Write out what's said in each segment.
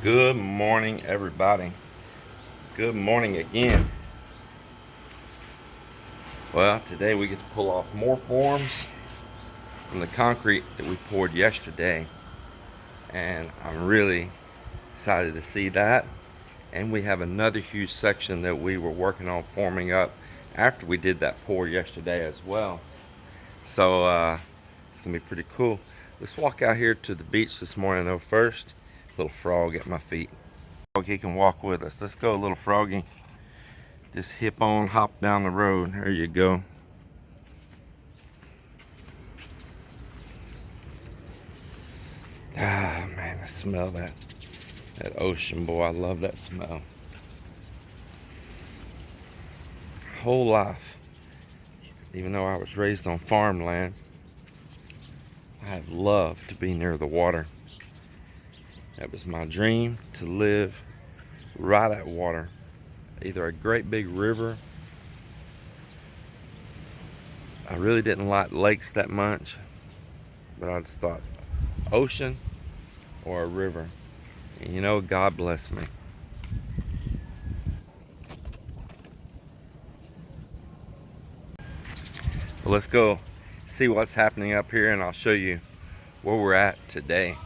Good morning, everybody. Good morning again. Well, today we get to pull off more forms from the concrete that we poured yesterday, and I'm really excited to see that. And we have another huge section that we were working on forming up after we did that pour yesterday as well. So it's gonna be pretty cool. Let's walk out here to the beach this morning though first. Little frog at my feet. Froggy can walk with us. Let's go, little froggy. Just hop down the road. There you go. Ah, man, I smell that ocean, boy. I love that smell. Whole life, even though I was raised on farmland, I have loved to be near the water. That was my dream, to live right at water, either a great big river. I really didn't like lakes that much, but I just thought ocean or a river. And you know, God bless me. Well, let's go see what's happening up here, and I'll show you where we're at today.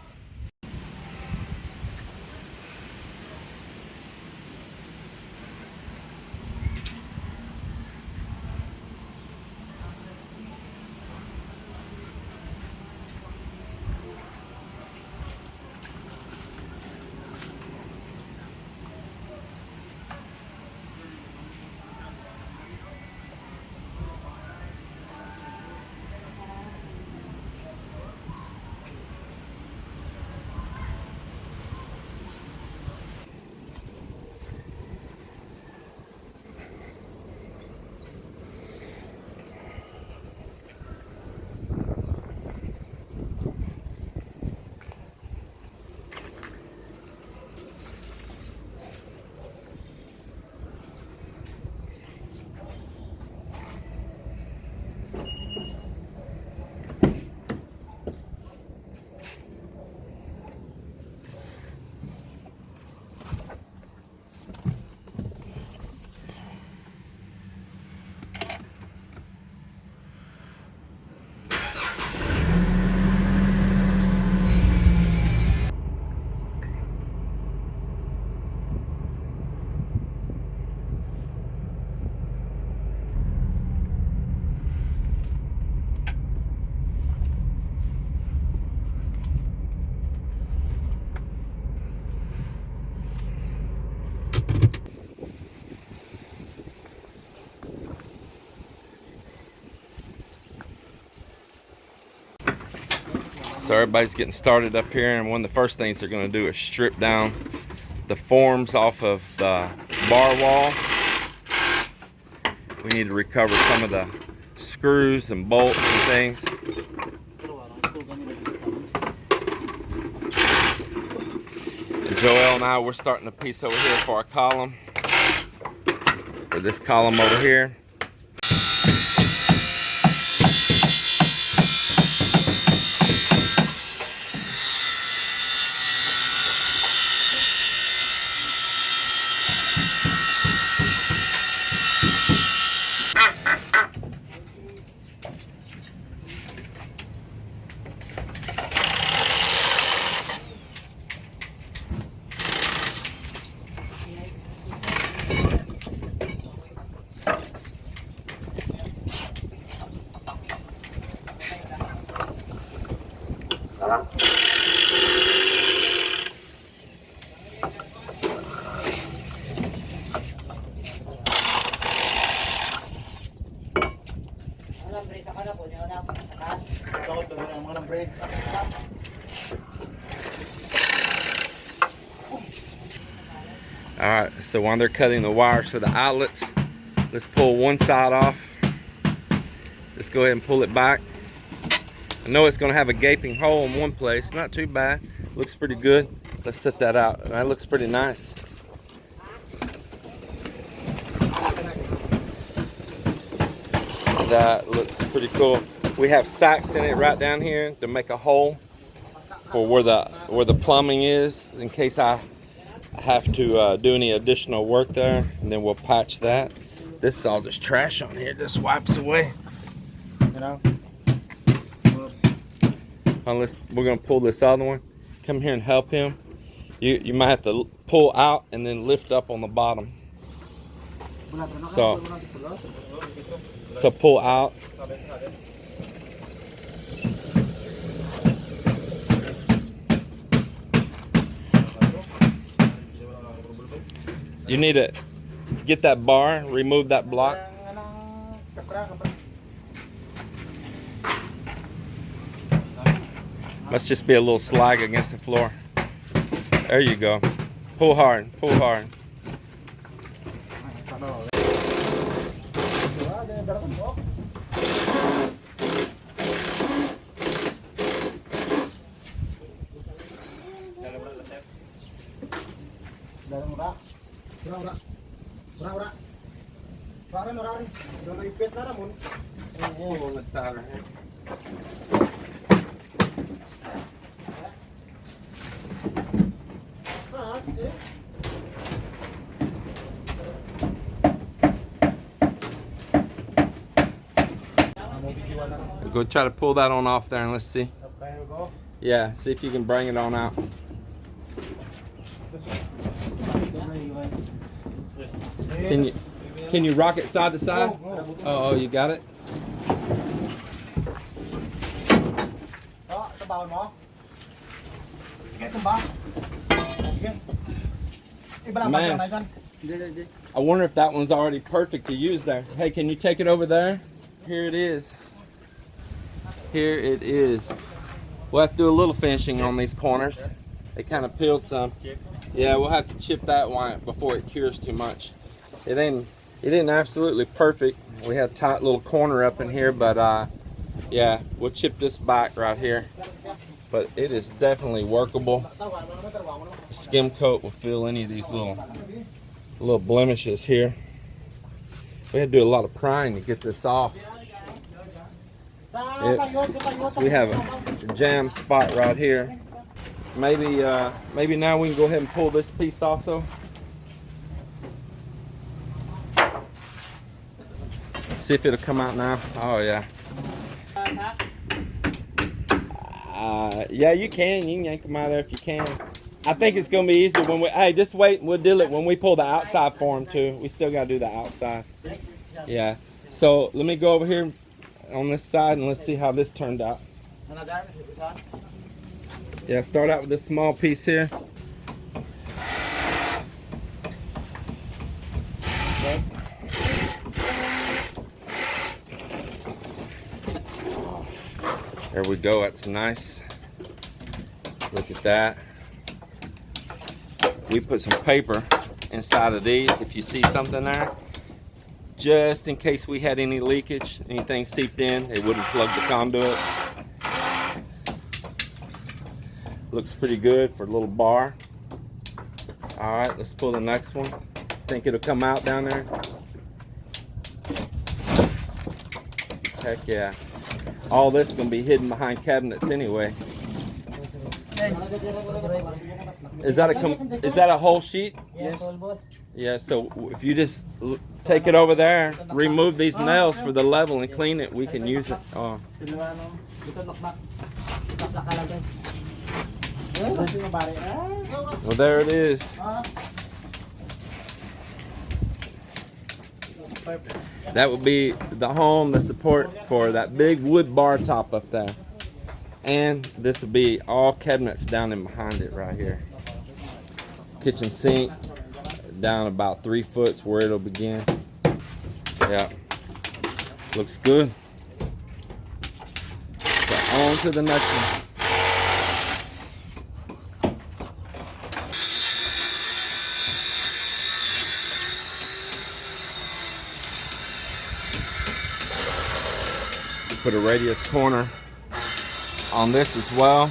So everybody's getting started up here, and one of the first things they're going to do is strip down the forms off of the bar wall. We need to recover some of the screws and bolts and things. And Joel and I, we're starting a piece over here for our column, for this column over here. Alright, so while they're cutting the wires for the outlets, let's pull one side off. Let's go ahead and pull it back. I know it's going to have a gaping hole in one place. Not too bad. Looks pretty good. Let's set that out. That looks pretty nice. That looks pretty cool. We have sacks in it right down here to make a hole for where the plumbing is, in case I have to do any additional work there, and then we'll patch that. This is all just trash on here. Just wipes away. You know. Unless we're gonna pull this other one. Come here and help him. You might have to pull out and then lift up on the bottom. So pull out. You need to get that bar, remove that block. Must just be a little slag against the floor. There you go. Pull hard, pull hard. Go try to pull that on off there and let's see. Yeah, see if you can bring it on out. Can you rock it side to side? Oh, you got it? Man, I wonder if that one's already perfect to use there. Hey, can you take it over there? Here it is. Here it is. We'll have to do a little finishing on these corners. They kind of peeled some. Yeah, we'll have to chip that one before it cures too much. It ain't absolutely perfect. We had a tight little corner up in here, but yeah, we'll chip this back right here. But it is definitely workable. The skim coat will fill any of these little blemishes here. We had to do a lot of prying to get this off. We have a jam spot right here. Maybe now we can go ahead and pull this piece also. See if it'll come out now. Oh yeah. Yeah, you can yank them out of there if you can. I think it's gonna be easier when hey, just wait, we'll do it when we pull the outside for them too. We still gotta do the outside. Yeah. So let me go over here on this side and let's see how this turned out. Yeah, start out with this small piece here. There we go, that's nice. Look at that. We put some paper inside of these if you see something there. Just in case we had any leakage, anything seeped in, it wouldn't plug the conduit. Looks pretty good for a little bar. All right, let's pull the next one. Think it'll come out down there? Heck yeah. All this is gonna be hidden behind cabinets anyway. Is that a whole sheet? Yes. Yeah, so if you just take it over there, remove these nails for the level and clean it, we can use it. Oh. Well, there it is. That would be the home, the support for that big wood bar top up there. And this will be all cabinets down in behind it right here. Kitchen sink down about 3 foot where it'll begin. Yeah, looks good. So on to the next one. Put a radius corner on this as well.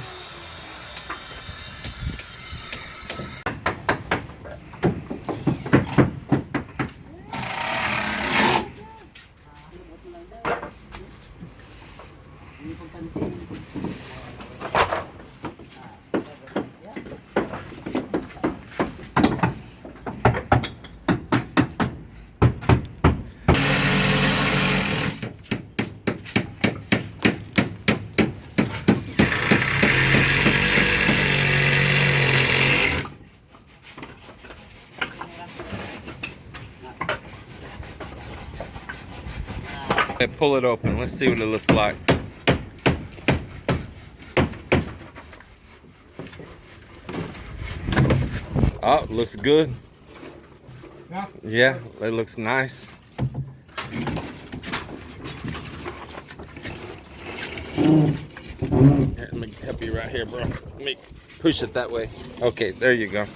Okay, pull it open. Let's see what it looks like. Oh, looks good. Yeah, it looks nice. Here, let me help you right here, bro. Let me push it that way. Okay, there you go.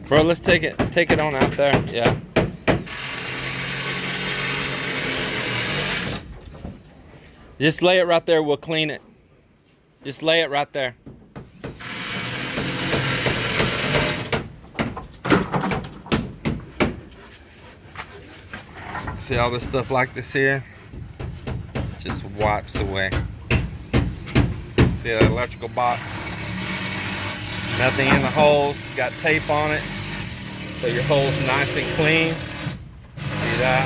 Bro, let's take it on out there. Yeah. Just lay it right there, we'll clean it. Just lay it right there. See all this stuff like this here? Just wipes away. See that electrical box? Nothing in the holes, got tape on it. So your hole's nice and clean. See that?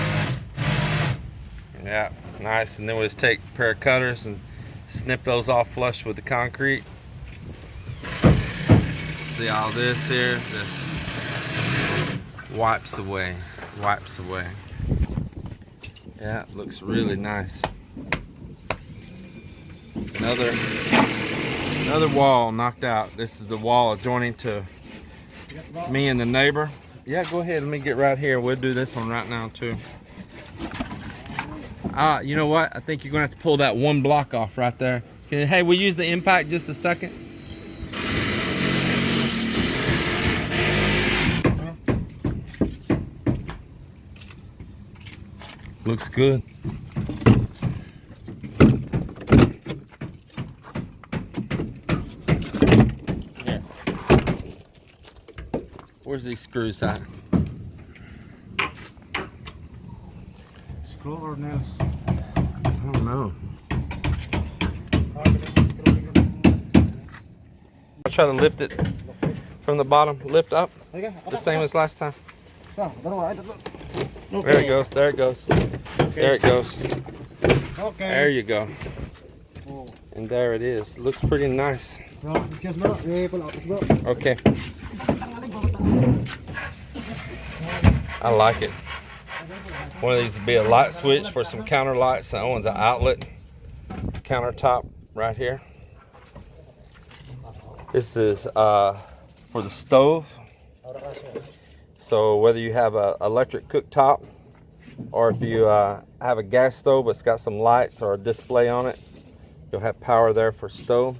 Yeah, nice. And then we'll just take a pair of cutters and snip those off flush with the concrete. See all this here? Just wipes away, wipes away. Yeah, it looks really nice. Another wall knocked out. This is the wall adjoining to me and the neighbor. Yeah, go ahead. Let me get right here. We'll do this one right now too. You know what? I think you're gonna have to pull that one block off right there. Hey, we'll use the impact just a second. Looks good. Here. Where's these screws at? Screw or nails? I don't know. I'll try to lift it from the bottom. Lift up. The same as last time. There it goes. There it goes. There it goes. Okay. There you go. And there it is. Looks pretty nice. Okay. I like it. One of these would be a light switch for some counter lights. That one's an outlet countertop right here. This is for the stove. So whether you have an electric cooktop or if you have a gas stove that's got some lights or a display on it, you'll have power there for stove.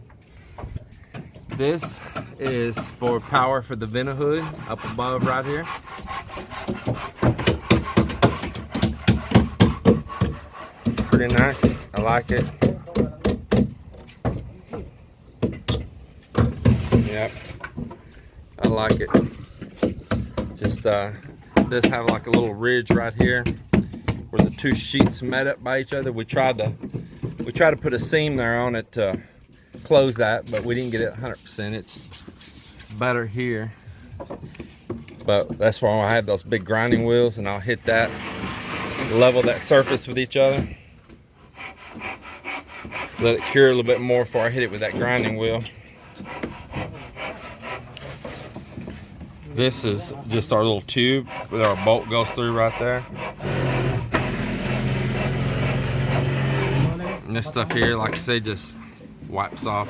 This is for power for the vent hood up above right here. It's pretty nice. I like it. Yep. I like it. Just does have like a little ridge right here where the two sheets met up by each other. We tried to put a seam there on it to close that, but we didn't get it 100%. It's better here, but that's why I have those big grinding wheels, and I'll hit that, level that surface with each other, let it cure a little bit more before I hit it with that grinding wheel. This is just our little tube that our bolt goes through right there. And this stuff here, like I say, just wipes off.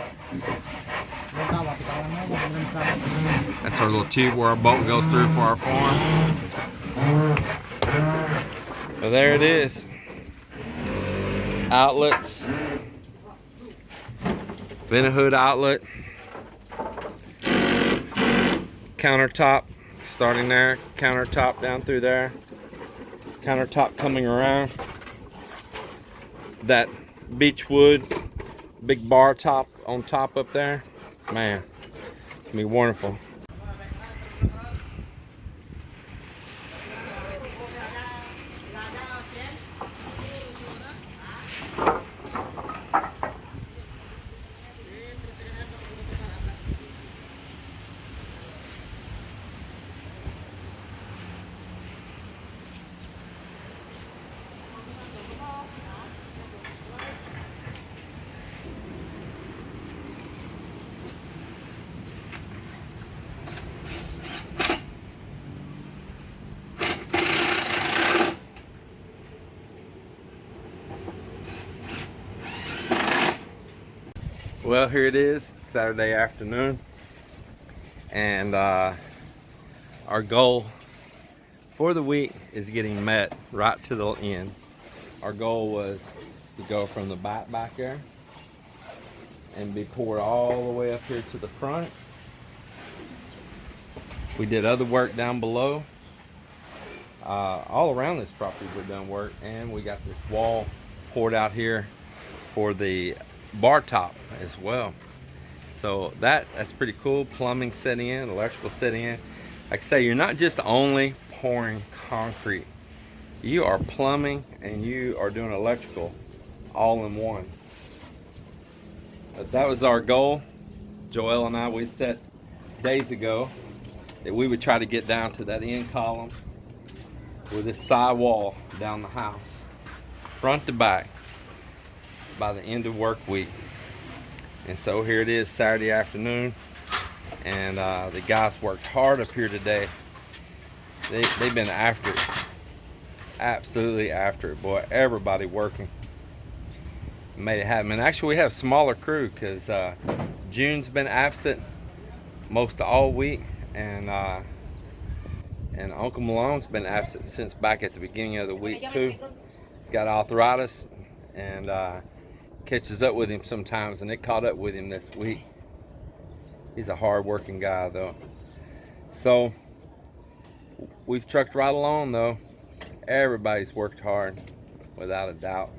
That's our little tube where our bolt goes through for our form. So there it is. Outlets. Vent hood outlet. Countertop starting there, countertop down through there, countertop coming around, that beech wood big bar top on top up there, man, it's gonna be wonderful. Well, here it is, Saturday afternoon, and our goal for the week is getting met right to the end. Our goal was to go from the back there and be poured all the way up here to the front. We did other work down below. All around this property we're done work, and we got this wall poured out here for the bar top as well. So that's pretty cool. Plumbing set in, electrical set in. Like I say, you're not just only pouring concrete, you are plumbing and you are doing electrical all in one. But that was our goal. Joel and I, we set days ago that we would try to get down to that end column with this side wall down the house, front to back, by the end of work week. And so here it is, Saturday afternoon, and the guys worked hard up here today. They've been after it, absolutely after it, boy. Everybody working, made it happen. And actually, we have a smaller crew because June's been absent most of all week, and Uncle Malone's been absent since back at the beginning of the week too. He's got arthritis, and catches up with him sometimes, and it caught up with him this week. He's a hard-working guy though. So we've trucked right along though. Everybody's worked hard, without a doubt.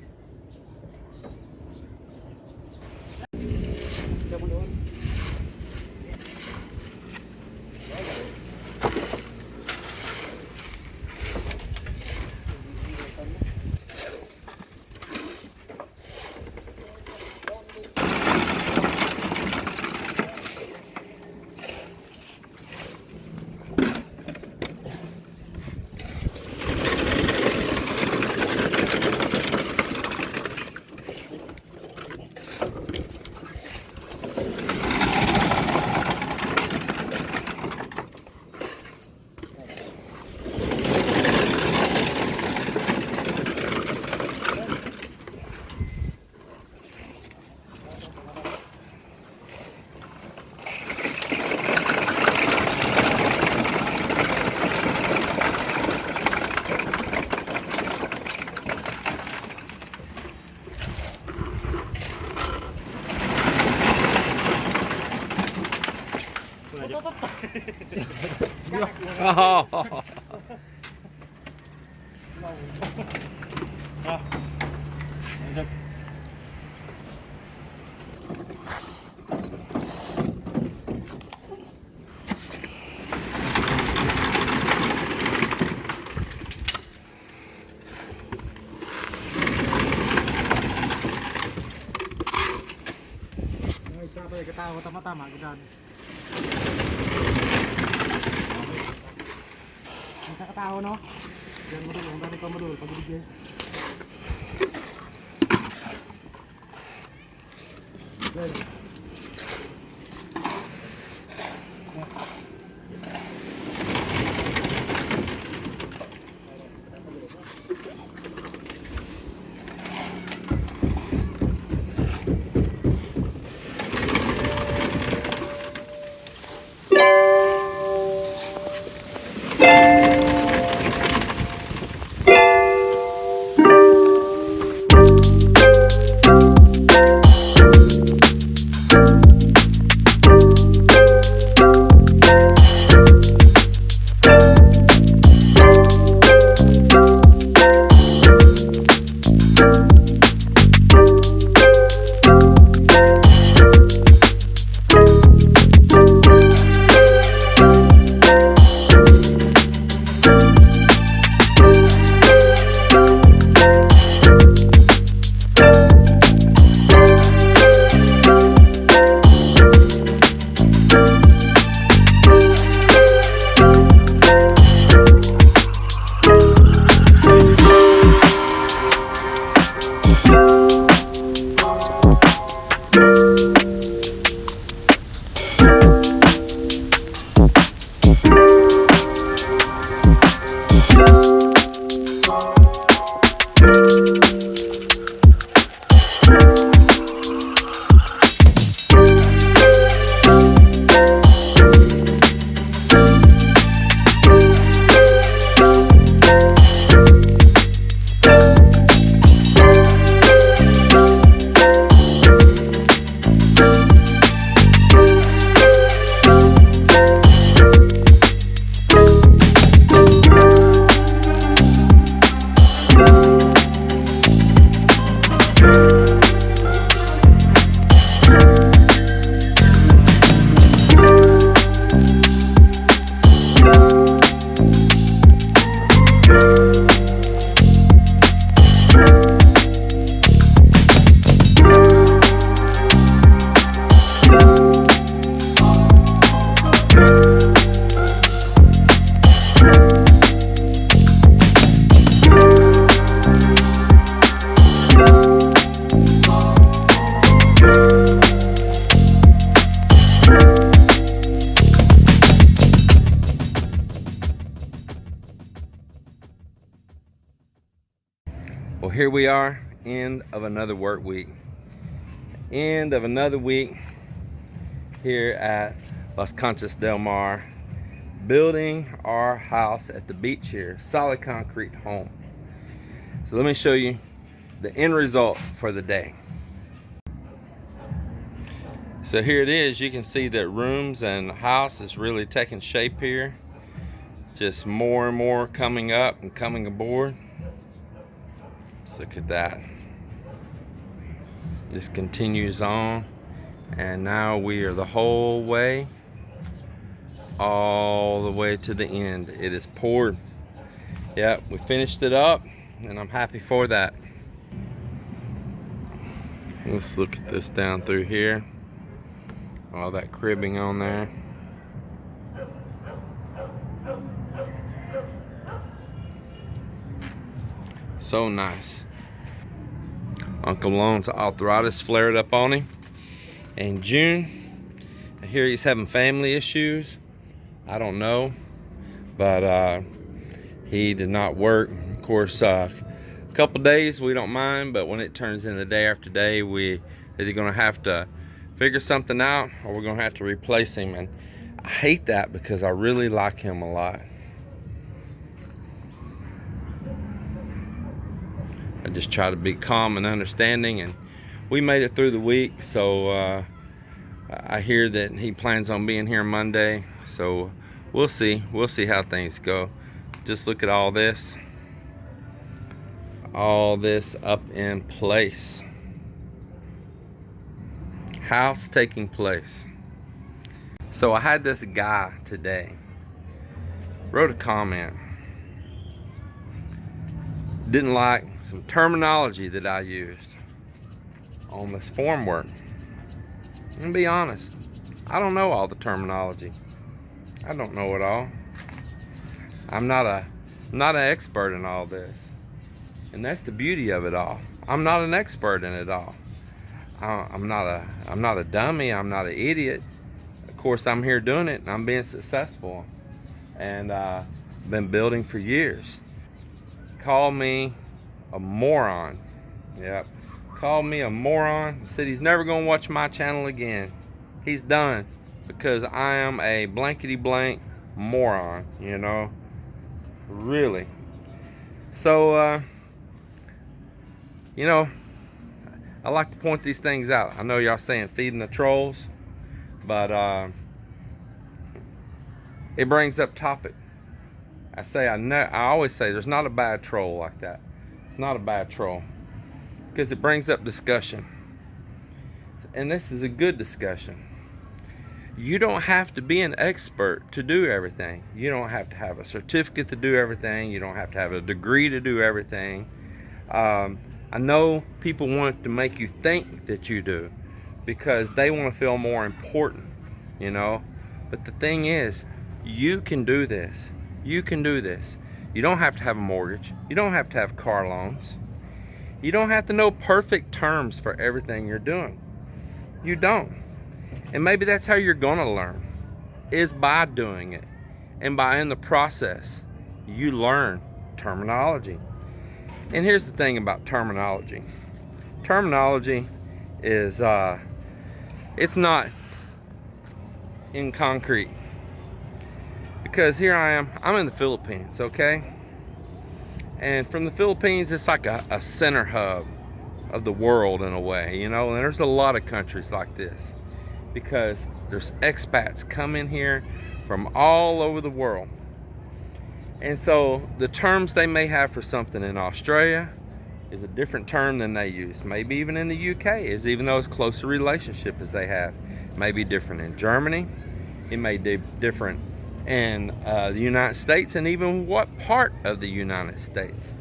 Oh. Tama-tama ka dyan. Nakakatao, no? Diyan mo doon, ang dami pa mo doon, pag-ibigay. Diyan. Well, here we are, end of another work week. End of another week here at Las Conchas del Mar, building our house at the beach here, solid concrete home. So let me show you the end result for the day. So here it is. You can see that rooms and house is really taking shape here. Just more and more coming up and coming aboard. Let's look at that. This continues on, and now we are the whole way, all the way to the end. It is poured. Yep, we finished it up, and I'm happy for that. Let's look at this down through here. All that cribbing on there. So nice. Uncle Lone's arthritis flared up on him in June. I hear he's having family issues. I don't know, but he did not work. Of course, a couple days we don't mind, but when it turns into day after day, we either gonna have to figure something out or we're gonna have to replace him. And I hate that because I really like him a lot. I just try to be calm and understanding, and we made it through the week. So I hear that he plans on being here Monday, so we'll see how things go. Just look at all this up in place, house taking place. So I had this guy today wrote a comment, didn't like some terminology that I used on this form work. And be honest, I don't know all the terminology. I don't know it all. I'm not an expert in all this, and that's the beauty of it all. I'm not an expert in it all. I'm not a dummy. I'm not an idiot. Of course, I'm here doing it, and I'm being successful, and been building for years. Call me a moron. Yep. Called me a moron. Said he's never gonna watch my channel again. He's done, because I am a blankety blank moron, you know. Really. So you know, I like to point these things out. I know y'all saying feeding the trolls, but it brings up topic. I always say there's not a bad troll like that. It's not a bad troll, because it brings up discussion, and this is a good discussion. You don't have to be an expert to do everything. You don't have to have a certificate to do everything. You don't have to have a degree to do everything. I know people want to make you think that you do, because they want to feel more important, you know. But the thing is, you can do this. You can do this. You don't have to have a mortgage. You don't have to have car loans. You don't have to know perfect terms for everything you're doing. You don't. And maybe that's how you're gonna learn, is by doing it. And by in the process, you learn terminology. And here's the thing about terminology. Terminology is, it's not in concrete. Because here I am, I'm in the Philippines, okay? And from the Philippines, it's like a center hub of the world in a way, you know? And there's a lot of countries like this, because there's expats coming here from all over the world. And so the terms they may have for something in Australia is a different term than they use. Maybe even in the UK, is even though it's closer relationship as they have. It may be different in Germany. It may be different in the United States, and even what part of the United States.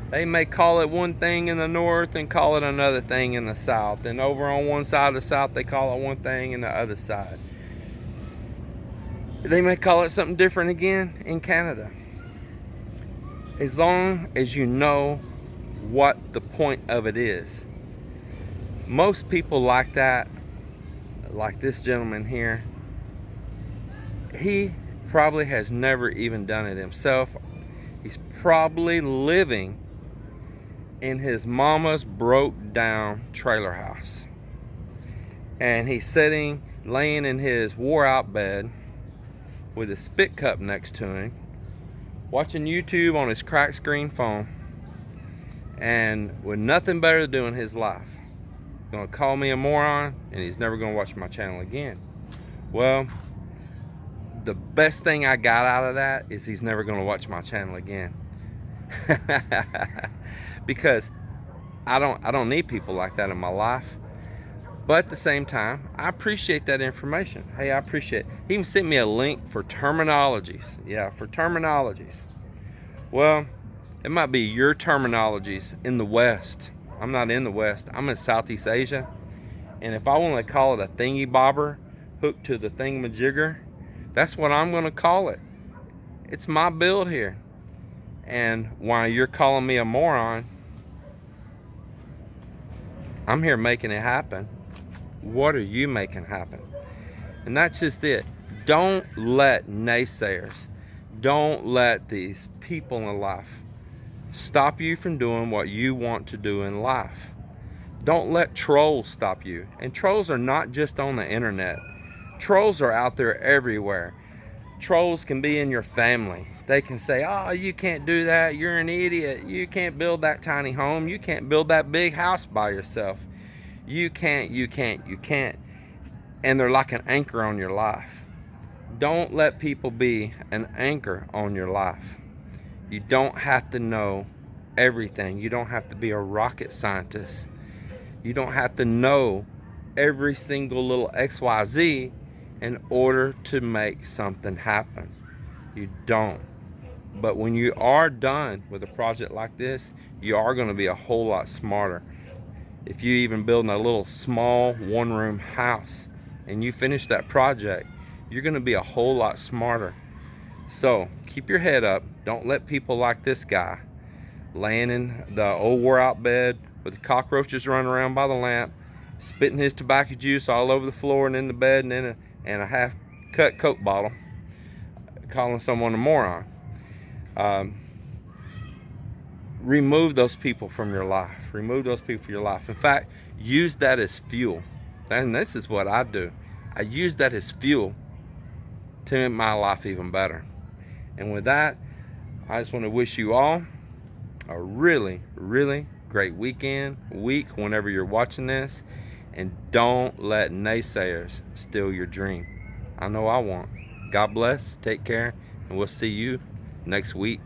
They may call it one thing in the north and call it another thing in the south, and over on one side of the south they call it one thing, and the other side they may call it something different again in Canada. As long as you know what the point of it is. Most people like that, like this gentleman here, he probably has never even done it himself. He's probably living in his mama's broke down trailer house. And he's sitting, laying in his wore out bed with a spit cup next to him, watching YouTube on his cracked screen phone, and with nothing better to do in his life. He's gonna call me a moron, and he's never gonna watch my channel again. Well, the best thing I got out of that is he's never gonna watch my channel again. Because I don't need people like that in my life. But at the same time, I appreciate that information. Hey, I appreciate it. He even sent me a link for terminologies. Yeah, for terminologies. Well, it might be your terminologies in the West. I'm not in the West. I'm in Southeast Asia. And if I want to call it a thingy bobber hooked to the thingamajigger, that's what I'm going to call it. It's my build here. And while you're calling me a moron, I'm here making it happen. What are you making happen? And that's just it. Don't let naysayers, don't let these people in life stop you from doing what you want to do in life. Don't let trolls stop you. And trolls are not just on the internet. Trolls are out there everywhere. Trolls can be in your family. They can say, oh, you can't do that. You're an idiot. You can't build that tiny home. You can't build that big house by yourself. You can't. And they're like an anchor on your life. Don't let people be an anchor on your life. You don't have to know everything. You don't have to be a rocket scientist. You don't have to know every single little XYZ in order to make something happen. You don't. But when you are done with a project like this, you are going to be a whole lot smarter. If you even building a little small one-room house and you finish that project, you're going to be a whole lot smarter. So keep your head up. Don't let people like this guy laying in the old wore out bed with the cockroaches running around by the lamp, spitting his tobacco juice all over the floor and in the bed, and in a half cut Coke bottle, calling someone a moron. Remove those people from your life. Remove those people from your life. In fact, use that as fuel. And this is what I do. I use that as fuel to make my life even better. And with that, I just want to wish you all a really, really great week, whenever you're watching this. And don't let naysayers steal your dream. I know I won't. God bless, take care, and we'll see you next week.